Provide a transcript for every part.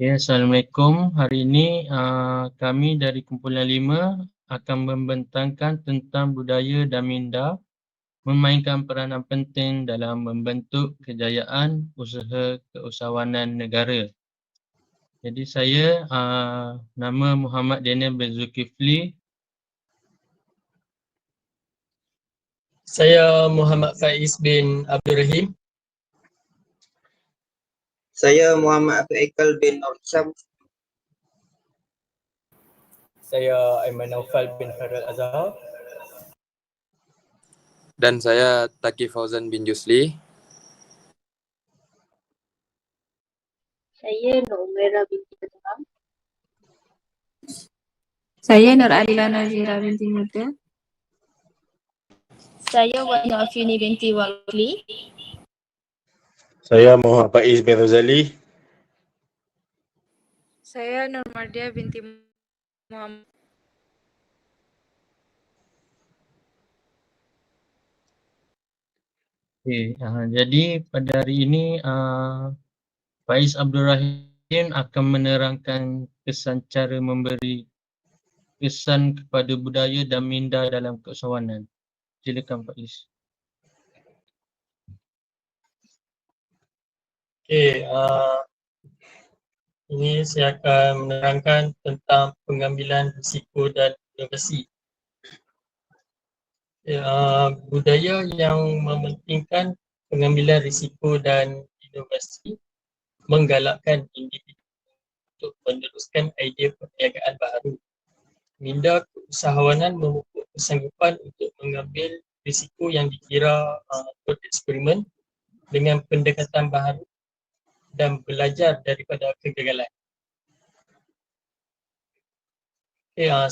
Ya, Assalamualaikum. Hari ini kami dari Kumpulan 5 akan membentangkan tentang budaya dan minda memainkan peranan penting dalam membentuk kejayaan usaha keusahawanan negara. Jadi saya nama Muhammad Daniel bin Zulkifli. Saya Muhammad Faiz bin Abdul Rahim. Saya Muhammad Afiq Aikal bin Nur Syam. Saya Aiman Naufal bin Khairul Azhar. Dan saya Taki Fauzan bin Jusli. Saya Nur Umairah binti Azhar. Saya Nur Alila Nazira binti Muda. Saya Wana Afini binti Wakli. Saya Muhammad Faiz bin Rozali. Saya Nur Mardia binti Muhammad. Okay, jadi pada hari ini Faiz Abdul Rahim akan menerangkan kesan cara memberi kesan kepada budaya dan minda dalam keusahawanan. Silakan Faiz. Ini saya akan menerangkan tentang pengambilan risiko dan inovasi. Budaya yang mementingkan pengambilan risiko dan inovasi menggalakkan individu untuk meneruskan idea perniagaan baru. Minda keusahawanan memupuk kesanggupan untuk mengambil risiko yang dikira bereksperimen dengan pendekatan baru dan belajar daripada kegagalan.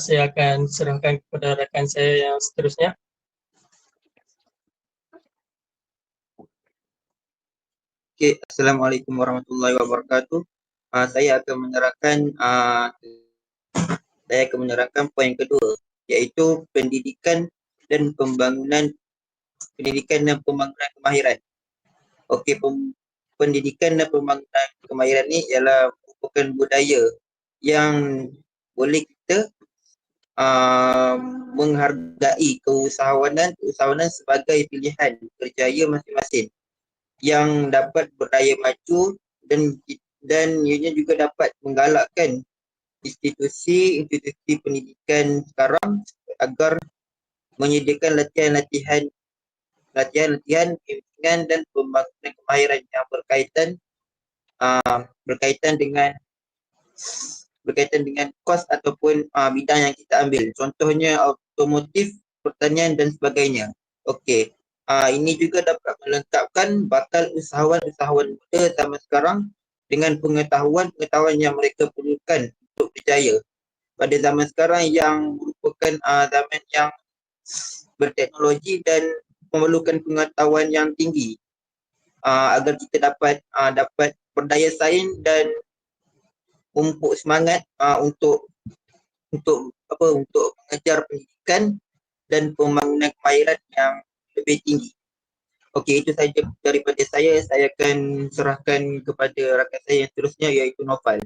Saya akan serahkan kepada rakan saya yang seterusnya. Assalamualaikum warahmatullahi wabarakatuh. Saya akan menerangkan poin kedua, iaitu pendidikan dan pembangunan kemahiran. Pendidikan dan pembangunan kemahiran ini ialah merupakan budaya yang boleh kita menghargai keusahawanan sebagai pilihan kerjaya masing-masing yang dapat berdaya maju dan ianya juga dapat menggalakkan institusi pendidikan sekarang agar menyediakan latihan bimbingan dan pembangunan kemahiran yang berkaitan dengan kos ataupun bidang yang kita ambil. Contohnya automotif, pertanian dan sebagainya. Ini juga dapat melengkapkan bakal usahawan muda zaman sekarang dengan pengetahuan yang mereka perlukan untuk berjaya pada zaman sekarang yang merupakan zaman yang berteknologi dan memerlukan pengetahuan yang tinggi agar kita dapat berdaya saing dan memupuk semangat untuk mengejar pendidikan dan pembangunan kemahiran yang lebih tinggi. Itu saja daripada saya. Saya akan serahkan kepada rakan saya yang seterusnya, iaitu Naufal.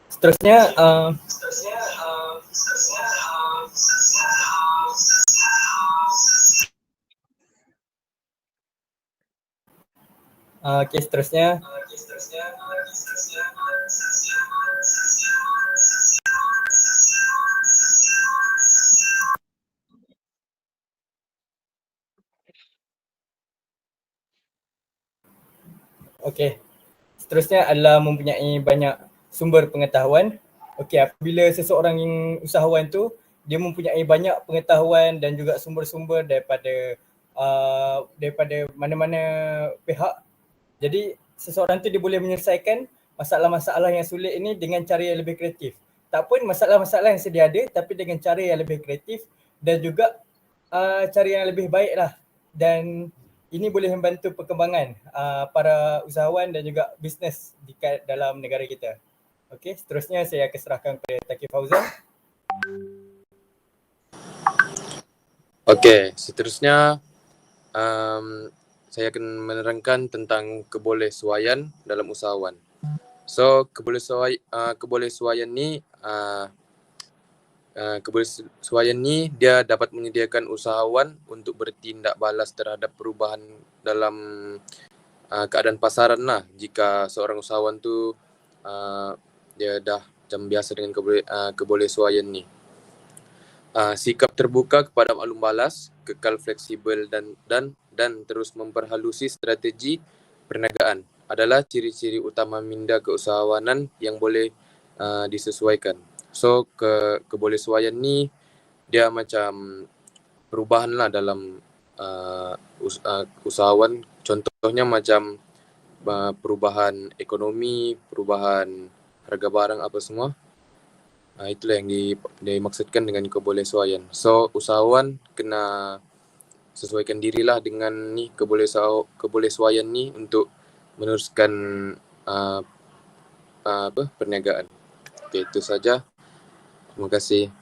Seterusnya seterusnya seterusnya adalah mempunyai banyak sumber pengetahuan. Apabila seseorang yang usahawan tu dia mempunyai banyak pengetahuan dan juga sumber-sumber daripada mana-mana pihak, jadi seseorang tu dia boleh menyelesaikan masalah-masalah yang sulit ini dengan cara yang lebih kreatif. Tak pun masalah-masalah yang sedia ada, tapi dengan cara yang lebih kreatif dan juga cara yang lebih baik lah. Dan ini boleh membantu perkembangan para usahawan dan juga bisnes di dalam negara kita. Seterusnya saya akan serahkan kepada Taki Fauzan. Okey, seterusnya saya akan menerangkan tentang kebolehsuaian dalam usahawan. So, kebolehsuaian ni kebolehsuaian ni dia dapat menyediakan usahawan untuk bertindak balas terhadap perubahan dalam keadaan pasaran lah. Jika seorang usahawan tu dia dah macam biasa dengan kebolehsuaian ni. Sikap terbuka kepada maklum balas, kekal fleksibel dan terus memperhalusi strategi perniagaan adalah ciri-ciri utama minda keusahawanan yang boleh disesuaikan. So kebolehsuaian ni dia macam perubahan lah dalam usahawan. Contohnya macam perubahan ekonomi, perubahan harga barang apa semua. Itulah yang dimaksudkan dengan kebolehsuaian. So usahawan kena sesuaikan dirilah dengan ni kebolehsuaian ni untuk meneruskan perniagaan. Okey, itu saja. Terima kasih.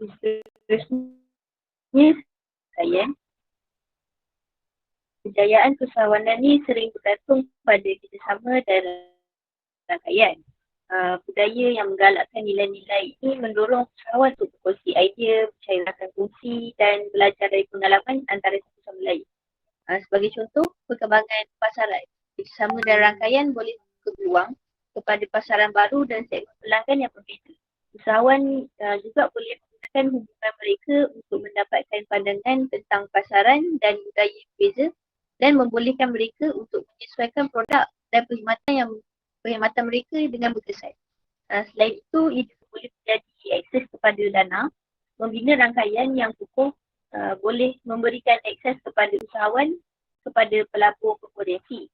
Seterusnya saya. Kejayaan keusahawanan ni sering bergantung pada kerjasama dan rangkaian. Budaya yang menggalakkan nilai-nilai ini mendorong usahawan untuk berkongsi idea, mencairkan fungsi dan belajar dari pengalaman antara satu sama lain. Sebagai contoh, perkembangan pasaran. Kerjasama dan rangkaian boleh berpeluang kepada pasaran baru dan segmen pelanggan yang berbeza. Usahawan juga boleh menggunakan hubungan mereka untuk mendapatkan pandangan tentang pasaran dan budaya yang berbeza dan membolehkan mereka untuk menyesuaikan produk dan perkhidmatan mereka dengan berkesan. Selain itu, ia boleh menjadi akses kepada dana, membina rangkaian yang kukuh, boleh memberikan akses kepada usahawan kepada pelabur berpotensi.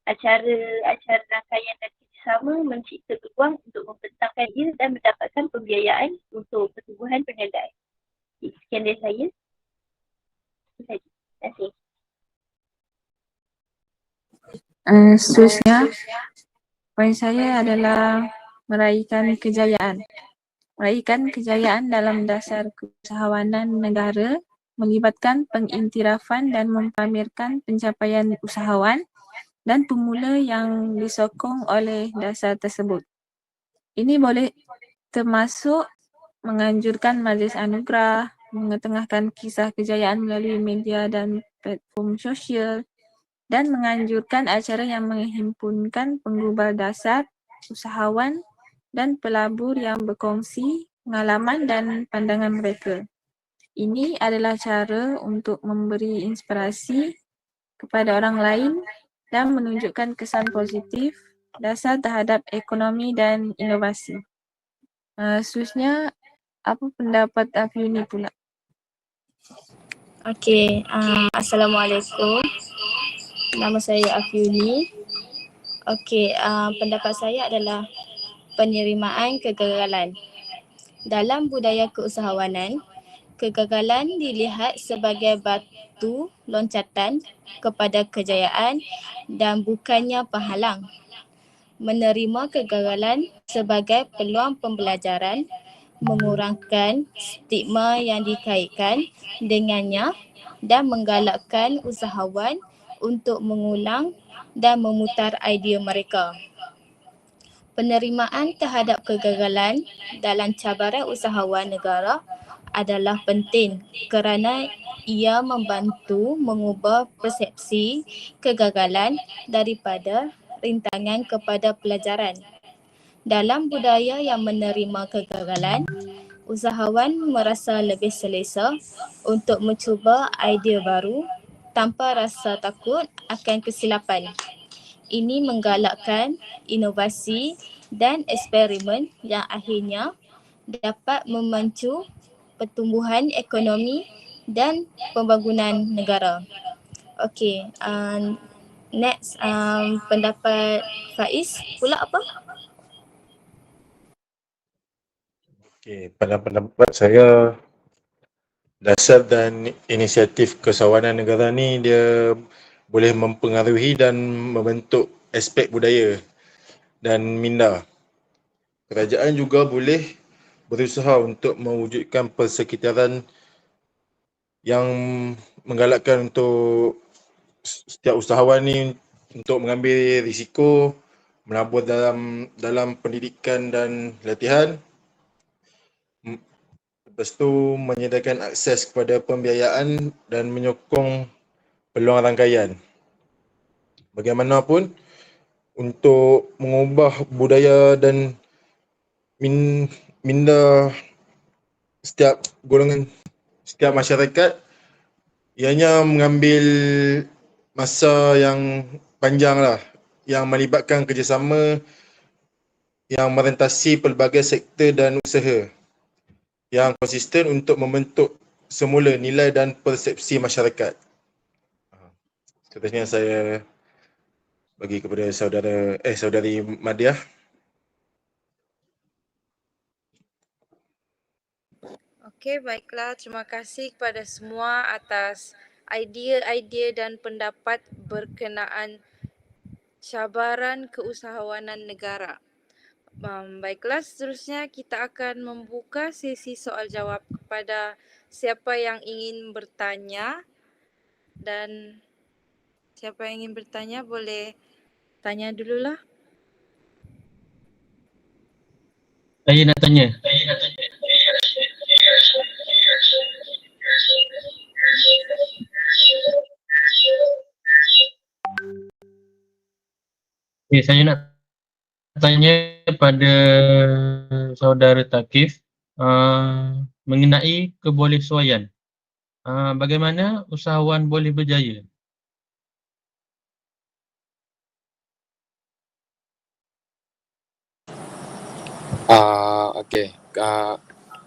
Acara rangkaian dan kerjasama mencipta peluang untuk membentangkan dia dan mendapatkan pembiayaan untuk pertumbuhan perniagaan. Sekian dari saya. Terima kasih. Seterusnya, poin saya adalah meraihkan kejayaan. Meraihkan kejayaan dalam dasar keusahawanan negara melibatkan pengiktirafan dan mempamerkan pencapaian usahawan dan pemula yang disokong oleh dasar tersebut. Ini boleh termasuk menganjurkan majlis anugerah, mengetengahkan kisah kejayaan melalui media dan platform sosial, dan menganjurkan acara yang menghimpunkan penggubal dasar, usahawan dan pelabur yang berkongsi pengalaman dan pandangan mereka. Ini adalah cara untuk memberi inspirasi kepada orang lain dan menunjukkan kesan positif dasar terhadap ekonomi dan inovasi. Seterusnya, apa pendapat Afiuni pula? Okey, Assalamualaikum. Nama saya Afiuni. Okey, pendapat saya adalah penerimaan kegagalan. Dalam budaya keusahawanan, kegagalan dilihat sebagai batu loncatan kepada kejayaan dan bukannya penghalang. Menerima kegagalan sebagai peluang pembelajaran, mengurangkan stigma yang dikaitkan dengannya dan menggalakkan usahawan untuk mengulang dan memutar idea mereka. Penerimaan terhadap kegagalan dalam cabaran usahawan negara adalah penting kerana ia membantu mengubah persepsi kegagalan daripada rintangan kepada pelajaran. Dalam budaya yang menerima kegagalan, usahawan merasa lebih selesa untuk mencuba idea baru tanpa rasa takut akan kesilapan. Ini menggalakkan inovasi dan eksperimen yang akhirnya dapat memacu pertumbuhan ekonomi dan pembangunan negara. Okey, next pendapat Faiz pula apa? Okey, pada pendapat saya, dasar dan inisiatif keusahawanan negara ni dia boleh mempengaruhi dan membentuk aspek budaya dan minda. Kerajaan juga boleh berusaha untuk mewujudkan persekitaran yang menggalakkan untuk setiap usahawan ni untuk mengambil risiko, menabur dalam pendidikan dan latihan. Lepas tu menyediakan akses kepada pembiayaan dan menyokong peluang rangkaian. Bagaimanapun, untuk mengubah budaya dan minda setiap golongan, setiap masyarakat, ianya mengambil masa yang panjang lah, yang melibatkan kerjasama yang merentasi pelbagai sektor dan usaha yang konsisten untuk membentuk semula nilai dan persepsi masyarakat. Seterusnya saya bagi kepada saudari Madiah. Okey, baiklah. Terima kasih kepada semua atas idea-idea dan pendapat berkenaan cabaran keusahawanan negara. Baiklah, seterusnya kita akan membuka sesi soal jawab kepada siapa yang ingin bertanya, dan siapa yang ingin bertanya boleh tanya dululah. Saya nak tanya. Okay, saya nak tanya pada saudara Thaqif mengenai kebolehsuaian. Bagaimana usahawan boleh berjaya? Okey.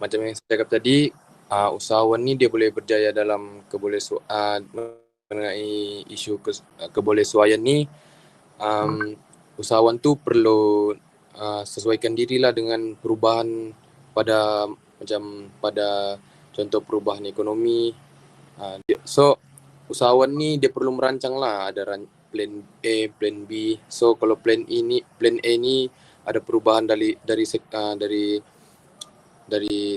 Macam yang saya cakap tadi, usahawan ni dia boleh berjaya dalam mengenai isu kebolehsuaian ni. Usahawan tu perlu sesuaikan dirilah dengan perubahan pada contoh perubahan ekonomi. So usahawan ni dia perlu merancang lah, ada plan A, plan B. So kalau plan A ni ada perubahan dari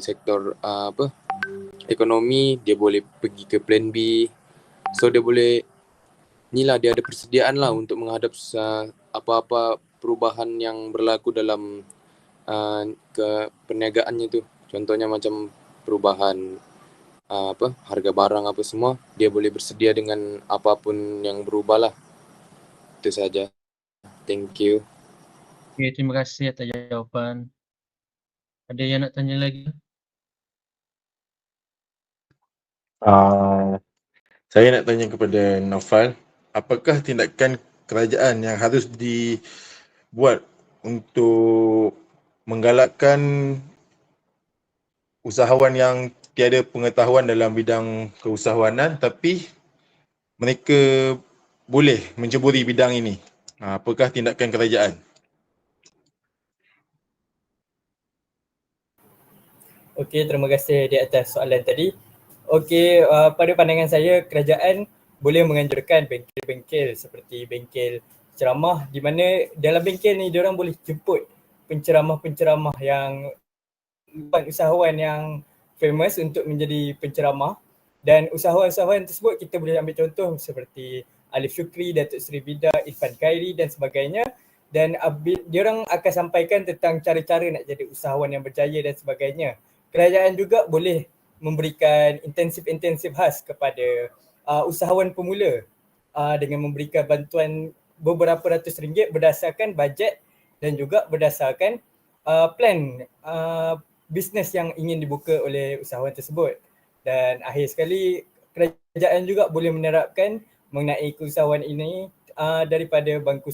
sektor ekonomi, dia boleh pergi ke plan B. So dia boleh dia ada persediaan lah untuk menghadap apa-apa perubahan yang berlaku dalam perniagaannya tu. Contohnya macam perubahan harga barang apa semua, dia boleh bersedia dengan apapun yang berubah lah. Itu saja. Thank you. Okay, terima kasih atas jawapan. Ada yang nak tanya lagi? Saya nak tanya kepada Naufal, apakah tindakan kerajaan yang harus dibuat untuk menggalakkan usahawan yang tiada pengetahuan dalam bidang keusahawanan tapi mereka boleh menceburi bidang ini? Apakah tindakan kerajaan? Okey, terima kasih di atas soalan tadi. Okey, pada pandangan saya, kerajaan boleh menganjurkan bengkel-bengkel seperti bengkel ceramah, di mana dalam bengkel ni diorang boleh jemput penceramah-penceramah yang usahawan yang famous untuk menjadi penceramah, dan usahawan-usahawan tersebut kita boleh ambil contoh seperti Alif Shukri, Datuk Seri Vida, Irfan Khairi dan sebagainya, dan diorang akan sampaikan tentang cara-cara nak jadi usahawan yang berjaya dan sebagainya. Kerajaan juga boleh memberikan intensif khas kepada usahawan pemula dengan memberikan bantuan beberapa ratus ringgit berdasarkan bajet dan juga berdasarkan plan bisnes yang ingin dibuka oleh usahawan tersebut. Dan akhir sekali, kerajaan juga boleh menerapkan mengenai keusahawan ini daripada bangku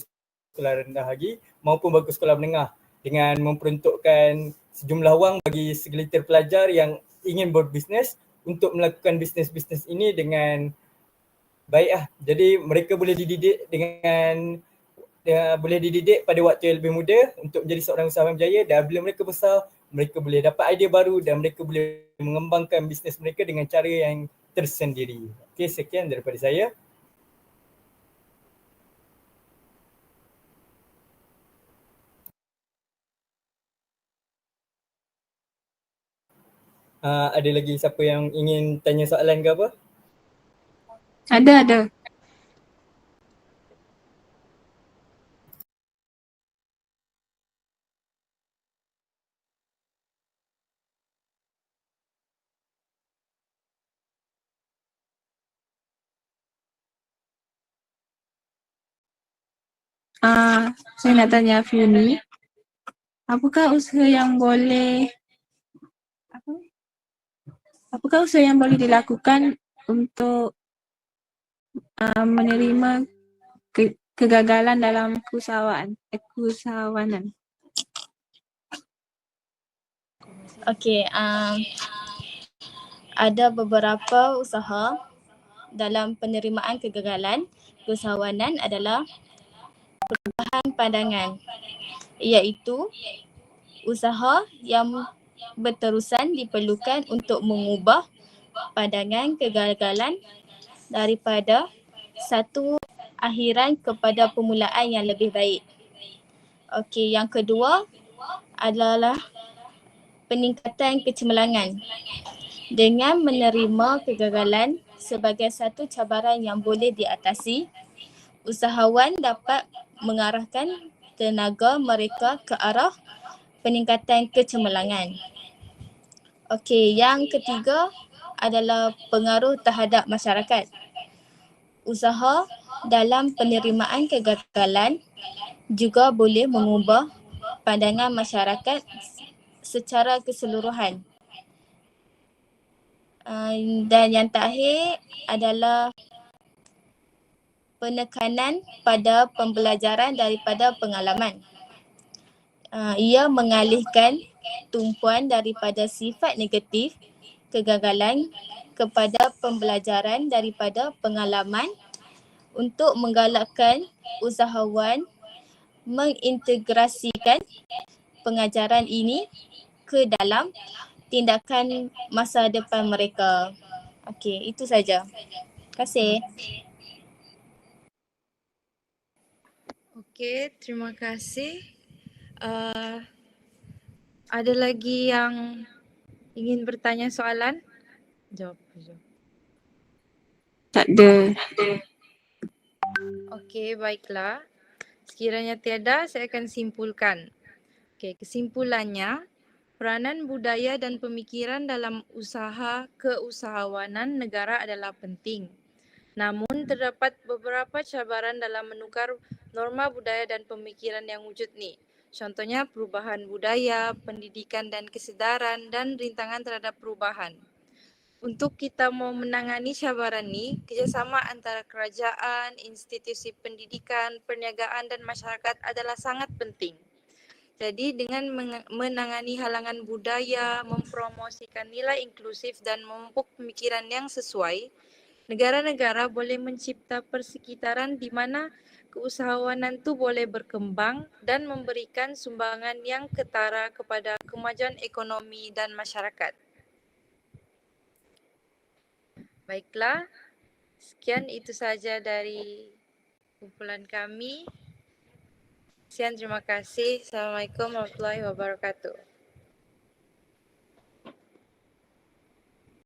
sekolah rendah lagi maupun bangku sekolah menengah, dengan memperuntukkan sejumlah wang bagi segelintir pelajar yang ingin berbisnes untuk melakukan bisnes-bisnes ini dengan baik. Jadi mereka boleh dididik pada waktu yang lebih muda untuk menjadi seorang usahawan berjaya, dan bila mereka besar, mereka boleh dapat idea baru dan mereka boleh mengembangkan bisnes mereka dengan cara yang tersendiri. Okey, sekian daripada saya. Ada lagi siapa yang ingin tanya soalan ke apa? Ada. Saya nak tanya Fioni, apakah usaha yang boleh dilakukan untuk menerima kegagalan dalam keusahawanan? Okey, ada beberapa usaha dalam penerimaan kegagalan keusahawanan adalah perubahan pandangan, iaitu usaha yang berterusan diperlukan untuk mengubah pandangan kegagalan daripada satu akhiran kepada permulaan yang lebih baik. Okey, yang kedua adalah peningkatan kecemerlangan. Dengan menerima kegagalan sebagai satu cabaran yang boleh diatasi, usahawan dapat mengarahkan tenaga mereka ke arah peningkatan kecemerlangan. Okey, yang ketiga adalah pengaruh terhadap masyarakat. Usaha dalam penerimaan kegagalan juga boleh mengubah pandangan masyarakat secara keseluruhan. Dan yang terakhir adalah penekanan pada pembelajaran daripada pengalaman. Ia mengalihkan tumpuan daripada sifat negatif kegagalan kepada pembelajaran daripada pengalaman untuk menggalakkan usahawan mengintegrasikan pengajaran ini ke dalam tindakan masa depan mereka. Okey, itu saja. Terima kasih. Okey, terima kasih. Ada lagi yang ingin bertanya soalan? Jawab. Tak ada. Okey, baiklah. Sekiranya tiada, saya akan simpulkan. Okey, kesimpulannya, peranan budaya dan pemikiran dalam usaha keusahawanan negara adalah penting. Namun, terdapat beberapa cabaran dalam menukar norma budaya dan pemikiran yang wujud ni. Contohnya perubahan budaya, pendidikan dan kesedaran dan rintangan terhadap perubahan. Untuk kita mau menangani cabaran ni, kerjasama antara kerajaan, institusi pendidikan, perniagaan dan masyarakat adalah sangat penting. Jadi dengan menangani halangan budaya, mempromosikan nilai inklusif dan memupuk pemikiran yang sesuai, negara-negara boleh mencipta persekitaran di mana keusahawanan tu boleh berkembang dan memberikan sumbangan yang ketara kepada kemajuan ekonomi dan masyarakat. Baiklah, sekian itu saja dari kumpulan kami. Sekian, terima kasih. Assalamualaikum warahmatullahi wabarakatuh.